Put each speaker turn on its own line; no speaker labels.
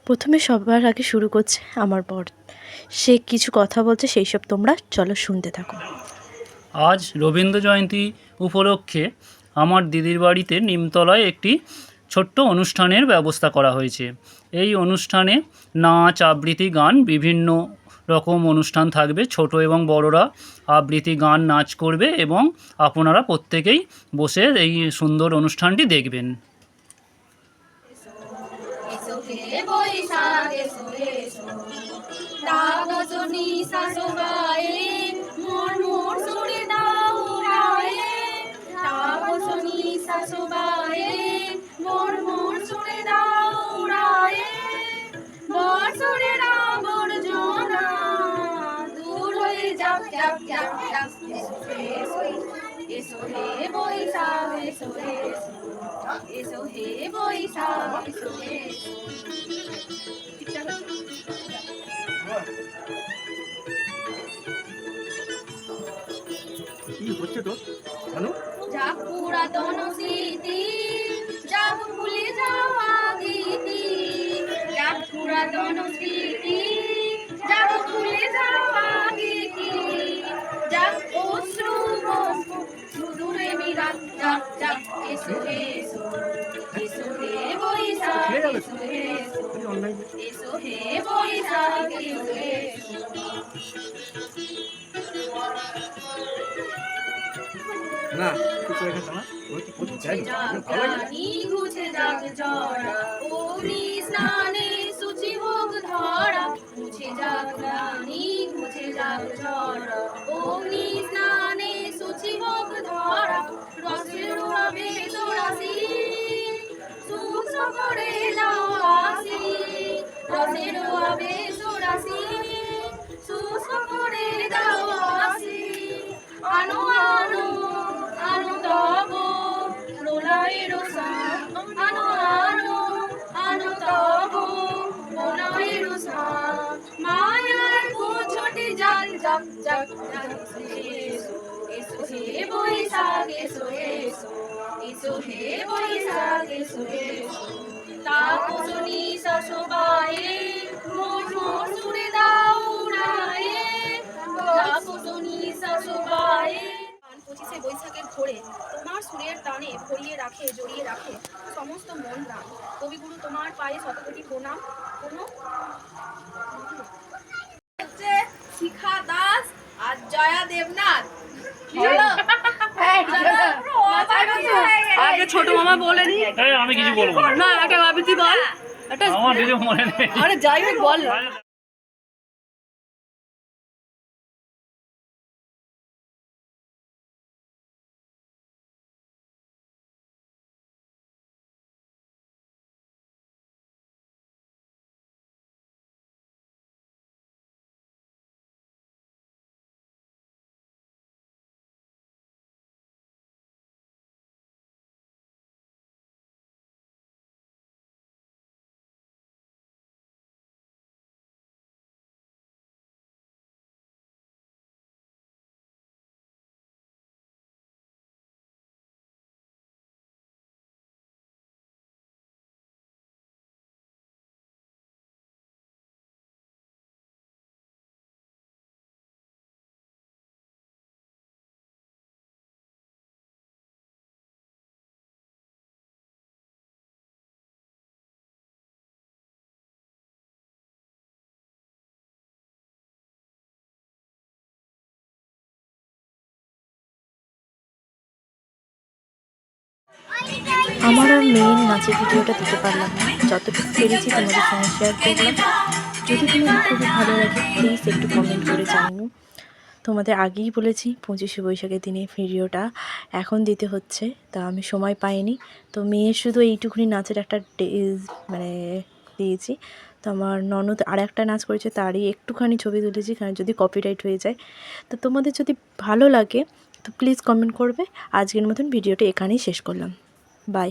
প্রথমে সবার আগে শুরু করছে আমার বর। সে কিছু কথা বলছে, সেই সব তোমরা চলো শুনতে থাকো।
আজ রবীন্দ্র জয়ন্তী উপলক্ষে আমার দিদির বাড়িতে নিমতলায় একটি ছোট্ট অনুষ্ঠানের ব্যবস্থা করা হয়েছে। এই অনুষ্ঠানে নাচ, আবৃত্তি, গান, বিভিন্ন রকম অনুষ্ঠান থাকবে। ছোট এবং বড়রা আবৃত্তি, গান, নাচ করবে এবং আপনারা প্রত্যেকেই বসে এই সুন্দর অনুষ্ঠানটি দেখবেন।
এসো হে বৈশাখ এসো এসো হে বৈশাখ এসো
কি হচ্ছে তো জানো?
যাক পুরাতন স্মৃতি, যাক ভুলে যাওয়া গীতি, যাক পুরাতন স্মৃতি, যাক ভুলে যাওয়া গীতি, যাক অশ্রু সুদূরে বিরাট, যাক যাক এসো এসো এসো হে বৈশাখ এসো এসো হে বৈশাখ এসো
না কিছু এটা না ওই কি করতে চাই না ভালো লাগে
ঘুছে যাক জড়া অগ্নি স্নানে সূচি হোক ধরা ঘুছে যাক রানী ঘুছে যাক জড়া অগ্নি স্নানে সূচি হোক ধরা রসের হবে তোরাসি সুখ করে যাও আসি রসের হবে তোরাসি সুখ করে যাও আসি আনো আনো আনো তব প্রলয়ের আনো আনো আনো তব প্রলয়ের মায়ার ছোটে জাল জাক জাক এসো হে বৈশাখ এসো এসো এসো হে বৈশাখ এসো এসো তাপসনী শাসবায়ে মোর মোর সুরে দাও উড়ায়ে তাপসনী শাসবায়ে 25শে বৈশাখের ভোরে তোমার সুরের টানে ভরিয়ে রাখে জড়িয়ে রাখে সমস্ত মন প্রাণ। কবিগুরু তোমার পায়ে শতকোটি প্রণাম। কোনো হচ্ছে শিখা দাস আর জয়া দেবনাথ।
আগে ছোট মামা বলেনি।
আমি কিছু বলবো
না, একটা আবৃত্তি বল।
আমার কিছু মনে নেই।
আরে যাই হোক বল।
আমার আর মেন নাচের ভিডিওটা দিতে পারলাম না, যতটুকু পেরেছি তোমাদের সঙ্গে শেয়ার করলাম। যদি তোমাদের খুবই ভালো লাগে প্লিজ একটু কমেন্ট করে জানিও। তোমাদের আগেই বলেছি 25শে বৈশাখের দিনে ভিডিওটা এখন দিতে হচ্ছে, তা আমি সময় পাইনি। তো মেয়ের শুধু এইটুকুনি নাচের একটা মানে দিয়েছি। তো আমার ননদ আর একটা নাচ করেছে, তারই একটুখানি ছবি তুলেছি, কারণ যদি কপিরাইট হয়ে যায়। তো তোমাদের যদি ভালো লাগে তো প্লিজ কমেন্ট করবে। আজকের মতন ভিডিওটা এখানেই শেষ করলাম। বাই।